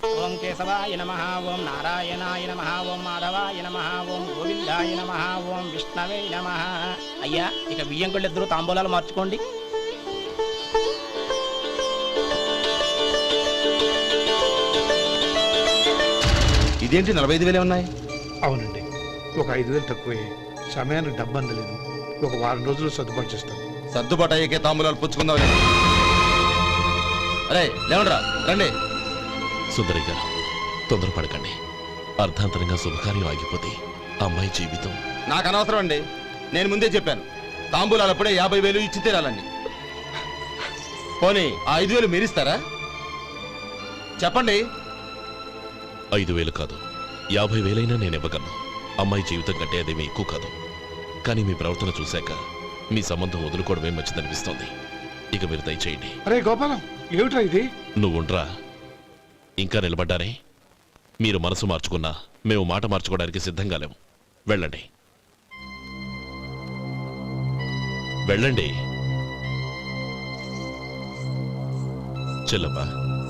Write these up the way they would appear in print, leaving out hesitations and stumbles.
ఓం కేశవాయ నమః, ఓం నారాయణాయ నమః, ఓం మాధవాయ నమః, ఓం గోవిందాయ నమః, ఓం విష్ణవే నమః. అయ్యా, ఇక బియ్యం కొళ్ళిద్దరూ తాంబూలాలు మార్చుకోండి. ఇదేంటి 45,000 ఉన్నాయి? అవునండి, ఒక 5,000 తక్కువే. సమయానికి డబ్బు అందలేదు. ఒక వారం రోజులు సర్దుబాటు చేస్తాం. సర్దుబాటు అయ్యే తాంబూలాలు పుచ్చుకుందాం. అరే లేవండ్రా, రండి. సుందరి గారు, తొందరపడకండి. అర్ధాంతరంగా శుభకార్యం ఆగిపోతే అమ్మాయి జీవితం. నాకు అనవసరం అండి, నేను ముందే చెప్పాను. తాంబూలాలు అప్పుడే 50,000 ఇచ్చి తీరాలండి. పోనీ ఆ 5,000 మీరిస్తారా? చెప్పండి. 5,000 కాదు, 50,000 నేను ఇవ్వగలను. అమ్మాయి జీవితం కంటే అదేమీ ఎక్కువ కాదు. కానీ మీ ప్రవర్తన చూశాక మీ సంబంధం వదులుకోవడమే మంచిదనిపిస్తోంది. ఇక మీరు దయచేయండి. అరే గోపాలం, ఏమిట్రా ఇది? నువ్వుండ్రా. ఇంకా నిలబడ్డారే? మీరు మనసు మార్చుకున్నా మేము మాట మార్చుకోవడానికి సిద్ధంగా లేము. వెళ్ళండి, వెళ్ళండి. చెల్లమ్మా,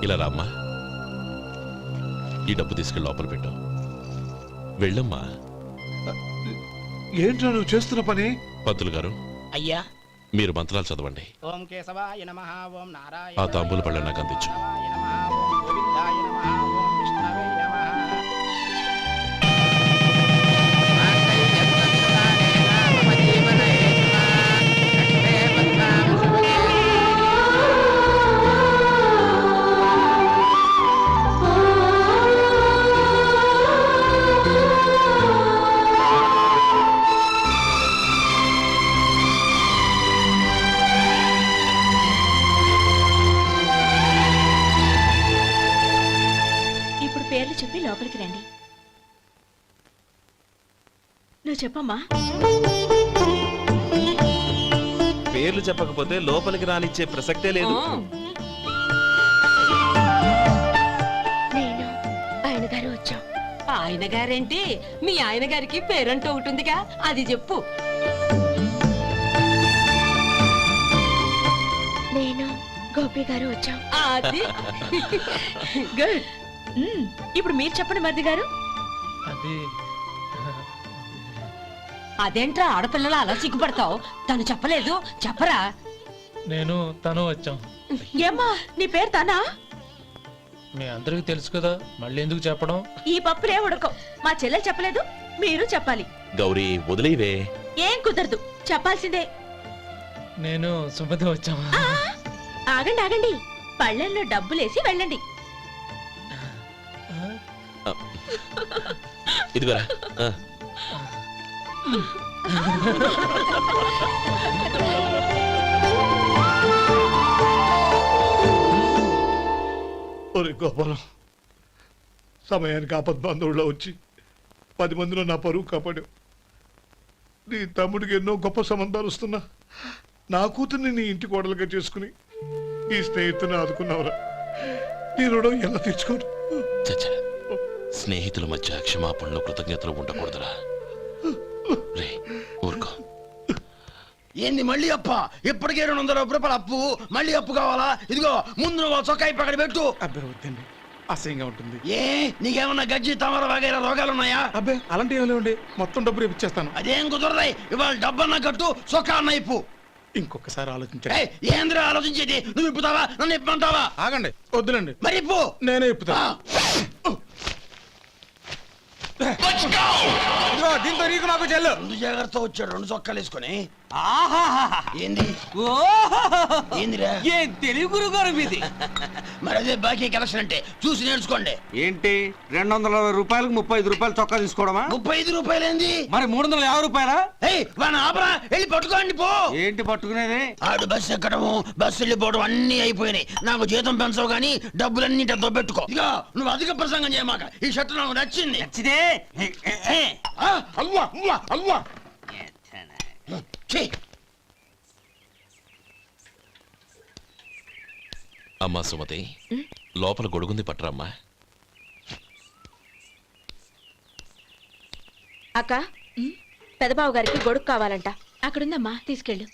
ఇలా రామ్మా. ఈ డబ్బు తీసుకెళ్ళి లోపల పెట్టు. వెళ్ళమ్మా. ఏంట్రా నువ్వు చేస్తున్న పని? పంతులు గారు, అయ్యా, మీరు మంత్రాలు చదవండి. ఓం కేశవాయ నమః, ఓం నారాయణ. ఆ తాంబూల పళ్ళ నాకు అందించు. గోవిందాయ నమః, ఓం విష్ణవే నమః. పేర్లు చెప్పి లోపలికి రండి. నువ్వు చెప్పమ్మా. పేర్లు చెప్పకపోతే లోపలికి రానిచ్చే ప్రసక్తే లేదు. నేను ఆయన గారు వచ్చాం. ఆయన గారేంటి? మీ ఆయన గారికి పేరంటూ ఒకటిగా, అది చెప్పు. నేను గోపి గారు వచ్చాం. అది గుడ్. ఇప్పుడు మీరు చెప్పండి మరిది గారు. అదేంట్రా ఆడపిల్లలు అలా సిగ్గుపడతావు? తను చెప్పలేదు, చెప్పరా. నేను తను వచ్చాం. ఏమ్మా, నీ పేరు తనా? మీ అందరికి తెలుసు కదా, మళ్ళీ ఎందుకు చెప్పడం? ఈ పప్పులే ఉడకం. మా చెల్లెలు చెప్పలేదు, మీరు చెప్పాలి. గౌరీ, వదిలేవే. ఏం కుదరదు, చెప్పాల్సిందే. నేను సుమతి వచ్చాం. ఆగండి ఆగండి, పళ్ళెల్లో డబ్బులేసి వెళ్ళండి. ఇదిగోరా. ఒరే గోపాలం, సమయానికి ఆపద్బాంధవుల్లో వచ్చి 10 మందిలో నా పరువు కాపాడావు. నీ తమ్ముడికి ఎన్నో గొప్ప సంబంధాలు వస్తున్నా నా కూతుర్ని నీ ఇంటి కోడలుగా చేసుకుని ఈ స్నేహితుని ఆదుకున్నావురా. నీ రుణం ఎలా తీర్చుకోరు? చచ్చా, స్నేహితుల మధ్య క్షమాపణలు కృతజ్ఞతలు ఉండకూడదురా. రే ఊరుకో. ఏంది మళ్ళీ అప్ప? ఇప్పటికే 200 రూపాయల అప్పు, మళ్ళీ అప్పు కావాలా? ఇదిగో ముందు నువ్వు చొక్కా పక్కన పెట్టు. అబ్బే వద్దండి, అసహ్యంగా ఉంటుంది. ఏ నీకేమన్నా గజ్జి తమర వగైరా రోగాలున్నాయా? అబ్బే అలాంటి ఏమి లేవండి, మొత్తం డబ్బు రేపు ఇచ్చేస్తాను. అదేం కుదరదాయి. ఇవాళ డబ్బన్నా కట్టు, చొక్కా అన్న ఇప్పు. ఇంకొకసారి ఆలోచించండి. ఏంద్ర ఆలోచించేది? నువ్వు ఇప్పుతావా, నన్ను ఇప్పమంటావా? ఆగండి, వద్దులండి. మరి ఇప్పు. నేనే ఇప్పుతా. దీంతో నీకు నాకు చెల్లు. ముందు జాగ్రత్త వచ్చాడు 2 చొక్కాలు వేసుకొని. ఏంది ఏందిరా? ఏం తెలుగు గురుగారు మీది? మరి అదే బాకీ కలెక్షన్ అంటే చూసి నేర్చుకోండి. ఏంటి 220 రూపాయలకు 35 రూపాయలు చొక్కా తీసుకోవడమా? 35 రూపాయలు ఏంది? మరి 350 రూపాయలా? వాడిని ఆపరా, వెళ్ళి పట్టుకోండి పో. ఏంటి పట్టుకునేది? ఆడు బస్సు ఎక్కడము, బస్సు వెళ్ళిపోవడం అన్ని అయిపోయినాయి. నాకు జీతం పెంచవు గానీ డబ్బులన్నీ డబ్బు పెట్టుకో. ఇక నువ్వు అధిక ప్రసంగం చేయమాక. ఈ షర్ట్ నాకు నచ్చింది. నచ్చితే అవ్వా అవ్వా అవ్వా. అమ్మా సుమతి, లోపల గొడుగుంది పట్టరమ్మా. అక్క, పెదబాబు గారికి గొడుగు కావాలంట. అక్కడుందమ్మా, తీసుకెళ్ళు.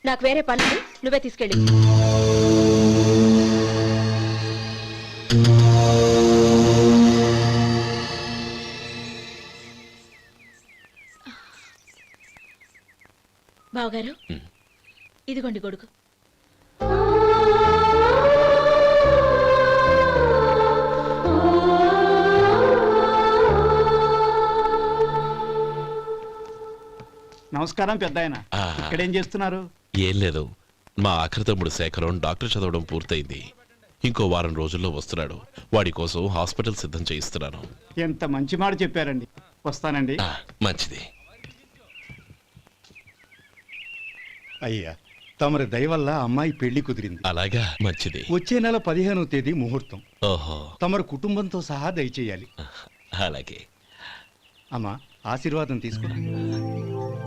నాకు వేరే పనులు, నువ్వే తీసుకెళ్ళి. ఇదిగోండి గొడుగు. నమస్కారం పెద్ద ఆయన. ఆ, ఇక్కడేం చేస్తున్నారు? ఏం లేదు, మా ఆఖరి తమ్ముడు శేఖరం డాక్టర్ చదవడం పూర్తయింది. ఇంకో వారం రోజుల్లో వస్తున్నాడు. వాడి కోసం హాస్పిటల్ సిద్ధం చేయిస్తున్నాను. ఎంత మంచి మాట చెప్పారండి. వస్తానండి. ఆ, మంచిది. అయ్యా, తమరి దయ వల్ల అమ్మాయి పెళ్లి కుదిరింది. అలాగా, మంచిది. వచ్చే నెల 15వ తేదీ ముహూర్తం. ఓహో, తమరు కుటుంబంతో సహా దయచేయాలి. అలాగే. అమ్మా, ఆశీర్వాదం తీసుకో.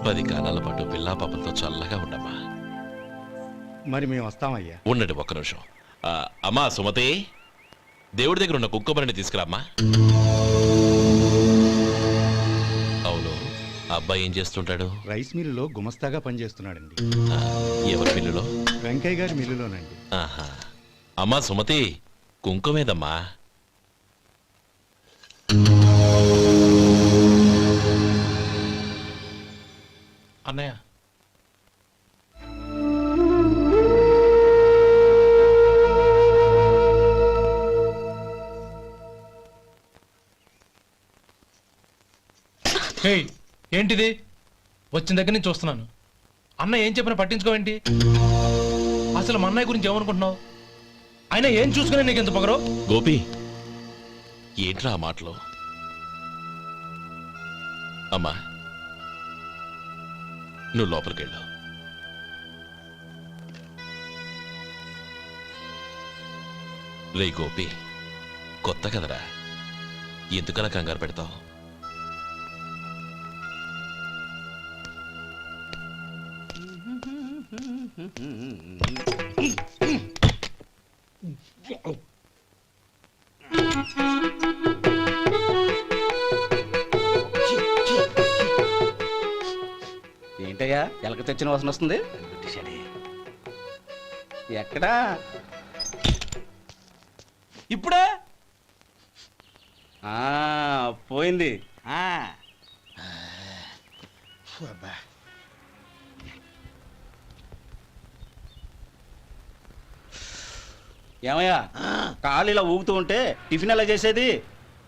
10 కాలాల పాటు పిల్లా పాపలతో చల్లగా ఉండమ్మా. మరి మేము వస్తామయ్యా. ఉండండి ఒక్క నిమిషం. అమ్మా సుమతి, దేవుడి దగ్గర ఉన్న కుక్కబరిని తీసుకురామ్మా. అవును, అబ్బాయి ఏం చేస్తుంటాడు? రైస్ మిల్లులో గుమస్తాగా పనిచేస్తున్నాడండి. ఆ, ఎవరి మిల్లులో? వెంకయ్య గారి మిల్లులోనండి. ఆహా. అమ్మా సుమతి, కుంకుమేదమ్మా. అన్నయ్య, హేయ్, ఏంటిది? వచ్చిన దగ్గర నుంచి చూస్తున్నాను. అన్న ఏం చెప్పినా పట్టించుకోవేంటి? అసలు మా అన్నయ్య గురించి ఏమనుకుంటున్నావు? అయినా ఏం చూసుకునే నీకు ఎంత పొగరు? గోపి, ఏంట్రా ఆ మాటలు? అమ్మా, నువ్వు లోపలికెళ్ళు. రే గోపి, కొత్త కదరా, ఎందుకలా కంగారు పెడతావు? ఏంటయ్యా ఎలక తెచ్చిన వాసన వస్తుంది? ఎక్కడా? ఇప్పుడే పోయింది. ఏమయ్యా, కాలు ఇలా ఊగుతూ ఉంటే టిఫిన్ ఎలా చేసేది?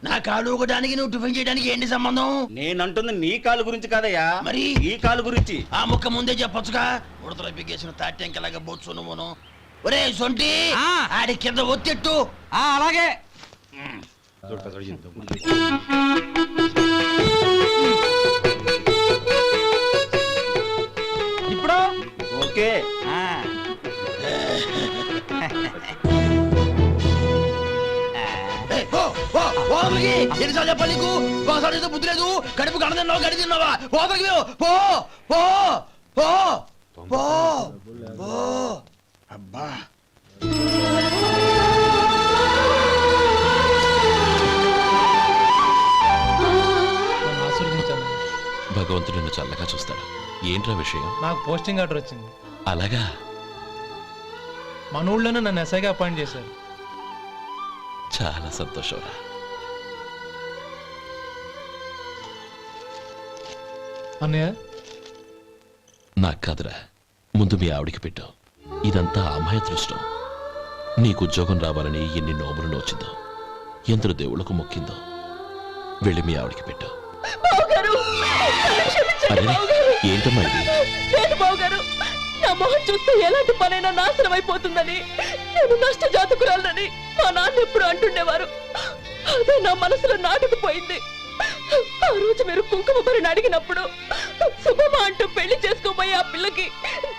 నా కాలు ఊగడానికి నువ్వు టిఫిన్ చేయడానికి ఏంటి సంబంధం? నేనంటుంది నీ కాలు గురించి కాదయ్యా, మరి ఈ కాలు గురించి. ఆ ముక్క ముందే చెప్పొచ్చుగా. ఉడతలో బిగ్గేసిన తాట్యంకలాగా బొచ్చు నువ్వును. ఒరే సొంటి, ఆడి కింద ఒత్తెట్టు. అలాగే. ఇప్పుడు ఓకే. ఎన్నిసార్లు చెప్పాలి నీకు? ఒకసారి బుద్ధి లేదు. కడుపు గడ తిన్నావు, గడి తిన్నావా? పోతకి పో పో పో పో పో. అబ్బా, నన్ను ఆశీర్వదించాను. భగవంతుడు నిన్ను చల్లగా చూస్తాడు. ఏంట్రా విషయం? నాకు పోస్టింగ్ ఆర్డర్ వచ్చింది. అలాగా? మన ఊళ్ళోనే నన్ను ఎస్ఐగా అపాయింట్ చేశారు. చాలా సంతోషంరా. అన్నయ్య, నాకు కాదురా, ముందు మీ ఆవిడికి పెట్టు. ఇదంతా అమ్మాయి అదృష్టం. నీకు ఉద్యోగం రావాలని ఎన్ని నోములు నోచిందో, ఎందరు దేవుళ్లకు మొక్కిందో. వెళ్ళి మీ ఆవిడికి పెట్టు. అరే, ఏంటమ్మా ఇది? బావగారు, నా మొహం చూస్తే ఎలాంటి పనైనా నాశనం అయిపోతుందని, నేను నష్ట జాతకురాలని మా నాన్న ఎప్పుడు అంటుండేవారు. అదే నా మనసులో నాటుకుపోయింది. ఆ రోజు మీరు కుంకుమ భరిని అడిగినప్పుడు శుభమా అంటూ పెళ్లి చేసుకోబోయే ఆ పిల్లకి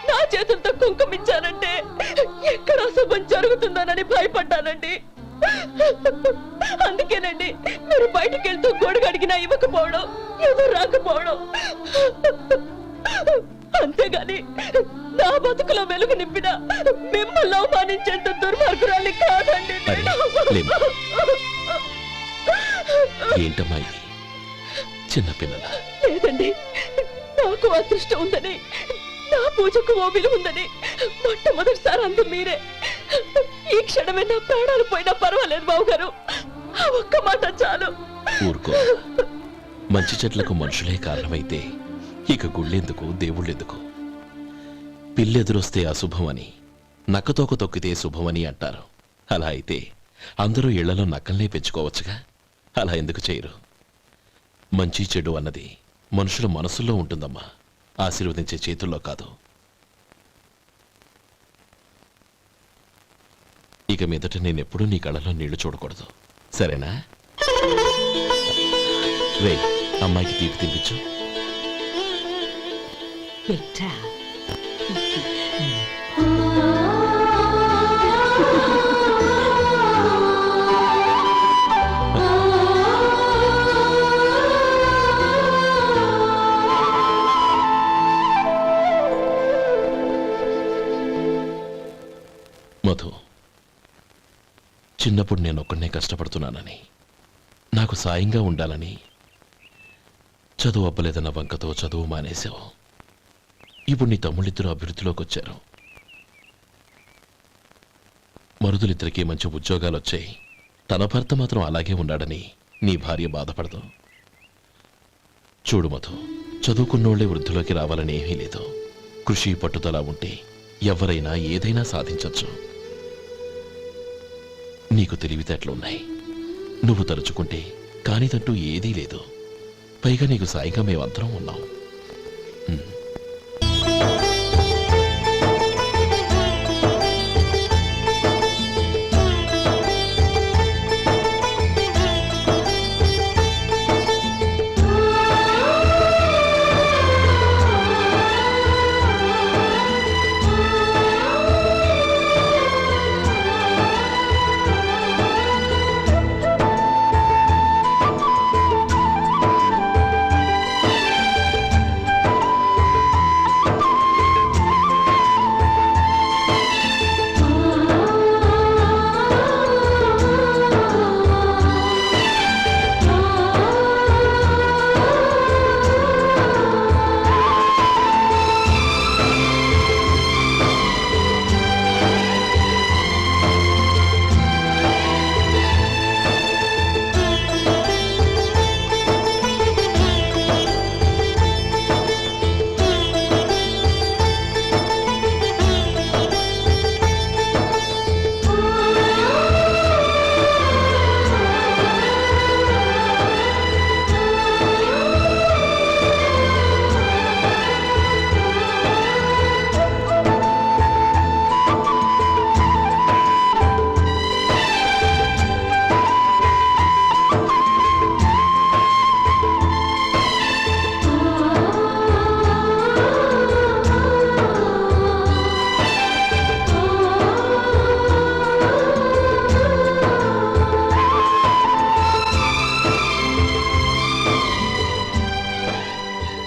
నా చేతులతో కుంకుమ ఇచ్చానంటే ఎక్కడ శుభం జరుగుతుందోనని భయపడ్డానండి. అందుకేనండి మీరు బయటికి వెళ్తూ గొడుగు అడిగినా ఇవ్వకపోవడం, ఎవరు రాకపోవడం. అంతేగాని నా బతుకులో వెలుగు నింపిన మిమ్మల్ని అవమానించేంత దుర్మార్గురాలి కాదండి. అరే, లేమ్మా. ఏంటమ్మా ఇది? చిన్నపిల్లల లేదండి, నాకు అదృష్టం ఉందని, నా పూజకు ఓ విలువ ఉందని మొట్టమొదటిసారి అందు మీరే. ఈ క్షణమే నా ప్రాణాలు పోయినా పర్వాలేదు బావగారు, ఆ ఒక్క మాట చాలు. ఊరుకో. మంచి చెట్లకు మనుషులే కారణమైతే ఇక గుళ్ళెందుకు, దేవుళ్ళెందుకు? పిల్లెదురొస్తే అశుభమని, నక్కతోక తొక్కితే శుభమని అంటారు. అలా అయితే అందరూ ఇళ్లలో నక్కల్నే పెంచుకోవచ్చుగా. అలా ఎందుకు చేయరు? మంచి చెడు అన్నది మనుషుల మనసుల్లో ఉంటుందమ్మా, ఆశీర్వదించే చేతుల్లో కాదు. ఇక మీదట నేనెప్పుడూ నీ కళ్ళలో నీళ్లు చూడకూడదు, సరేనా? రే, అమ్మాయికి తీపి తినిపించు. పెట్టా. మధు, చిన్నప్పుడు నేను ఒక్కడనే కష్టపడుతున్నానని, నాకు సాయంగా ఉండాలని చదువు అవ్వలేదన్న వంకతో చదువు మానేశావు. ఇప్పుడు నీ తమ్ముళ్ళిద్దరూ అభివృద్ధిలోకి వచ్చారు. మరుదులిద్దరికీ మంచి ఉద్యోగాలు వచ్చాయి. తన భర్త మాత్రం అలాగే ఉన్నాడని నీ భార్య బాధపడదు. చూడు మధు, చదువుకున్నోళ్లే వృద్ధిలోకి రావాలని ఏమీ లేదు. కృషి పట్టుదల ఉంటే ఎవరైనా ఏదైనా సాధించవచ్చు. నీకు తెలివితేటలున్నాయి. నువ్వు తలుచుకుంటే కానిదంటూ ఏదీ లేదు. పైగా నీకు సాయిగా మేమందరం ఉన్నాం.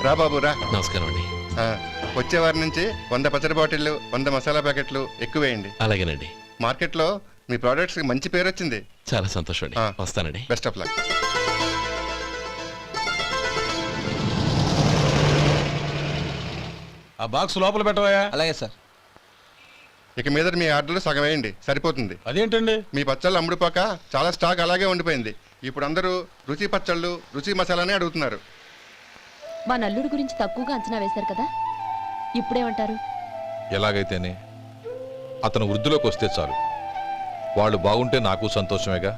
రా బాబు రా. నమస్కారం అండి. వచ్చే వారి నుంచి 100 పచ్చడి బాటిళ్లు, 100 మసాలా ప్యాకెట్లు ఎక్కువేయండి. అలాగేనండి. మార్కెట్లో మీ ప్రోడక్ట్స్ మంచి పేరు వచ్చింది. చాలా సంతోషం అండి. వస్తానండి. Best of luck. ఆ బాక్స్ లోపల పెట్టవా? అలాగే సార్. ఇక మీద మీ ఆర్డర్లు సగం వేయండి, సరిపోతుంది. అదేంటండి? మీ పచ్చళ్ళు అమ్ముడుపోక చాలా స్టాక్ అలాగే ఉండిపోయింది. ఇప్పుడు అందరూ రుచి పచ్చళ్ళు, రుచి మసాలానే అడుగుతున్నారు. మా నల్లుడి గురించి తక్కువగా అంచనా వేశారు కదా, ఇప్పుడేమంటారు? ఎలాగైతేనే అతను వృద్ధిలోకి వస్తే చాలు. వాళ్ళు బాగుంటే నాకు సంతోషమేగా.